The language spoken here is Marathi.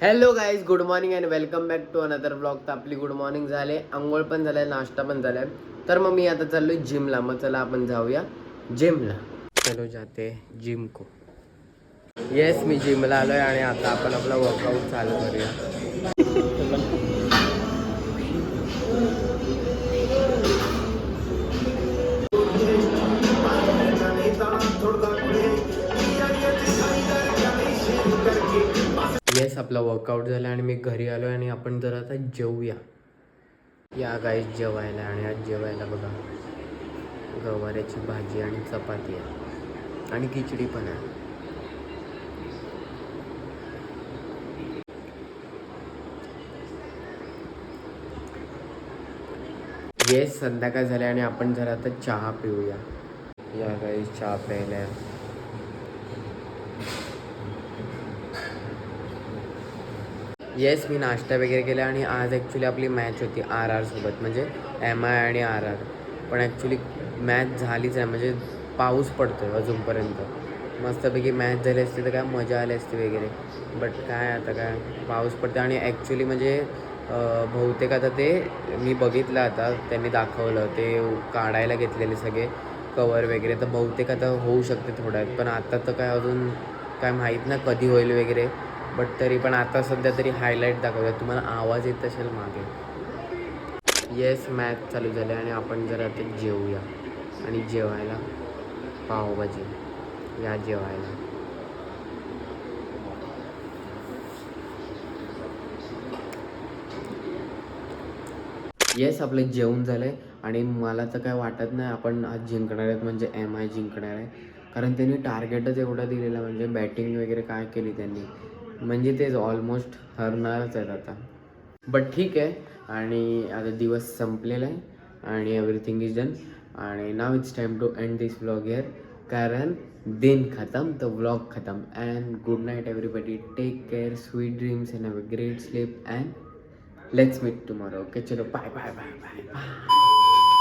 Hello guys, good morning and welcome back to another blog. तर आपली गुड मॉर्निंग झाले, आंघोळ पण झालंय, नाश्ता पण झालाय. तर मग मी आता चाललोय जिमला. मग चला आपण जाऊया जिमला. चलो जाते जिम को. येस, मी जिमला आलोय आणि आता आपण आपला वर्कआउट चालू करूया. येस, आपला वर्कआउट झाला आणि मी घरी आलो आणि आपण जरा आता जेवूया. या गाईज जेवायला. आणि आज जेवायला बघा, गवाराची भाजी आणि चपाती आहे आणि खिचडी पण आहे. येस, संध्याकाळ झाले आणि आपण जरा आता चहा पिऊया. या गाईज चहा प्यायला. येस, मी नाश्ता वगैरे केला आणि आज ॲक्च्युली आपली मॅच होती RR सोबत, म्हणजे MI आणि RR. पण ॲक्च्युली मॅच झालीच आहे, म्हणजे पाऊस पडतो आहे अजूनपर्यंत. मस्तपैकी मॅच झाली असती तर काय मजा आली असती वगैरे. बट काय आता काय पाऊस पडतो. आणि ॲक्च्युली म्हणजे बहुतेक आता ते मी बघितलं, आता त्यांनी दाखवलं ते काढायला घेतलेले सगळे कवर वगैरे. तर बहुतेक आता होऊ शकते थोड्यात, पण आता तर काय अजून काय माहीत ना कधी होईल वगैरे. बट तरी पण आता सध्या तरी हायलाईट दाखवतात. तुम्हाला आवाज येत असेल मागे. येस, मॅच चालू झाले आणि आपण जरा आता जेवूया. आणि जेवायला पावभाजी. या जेवायला. येस, आपलं जेवण झालं आहे आणि मला तर काय वाटत नाही आपण आज जिंकणार आहेत, म्हणजे MI जिंकणार आहे. कारण त्यांनी टार्गेटच एवढा दिलेला, म्हणजे बॅटिंग वगैरे काय केली त्यांनी, म्हणजे तेच ऑलमोस्ट हरणारच आहेत आता. बट ठीक आहे. आणि आता दिवस संपलेला आहे आणि एव्हरीथिंग इज डन. आणि now it's time to end this vlog here. कारण दिन खतम तर व्लॉग खतम. And good night everybody. Take care, sweet dreams and have a great sleep and let's meet tomorrow. Okay, चलो bye bye bye bye bye.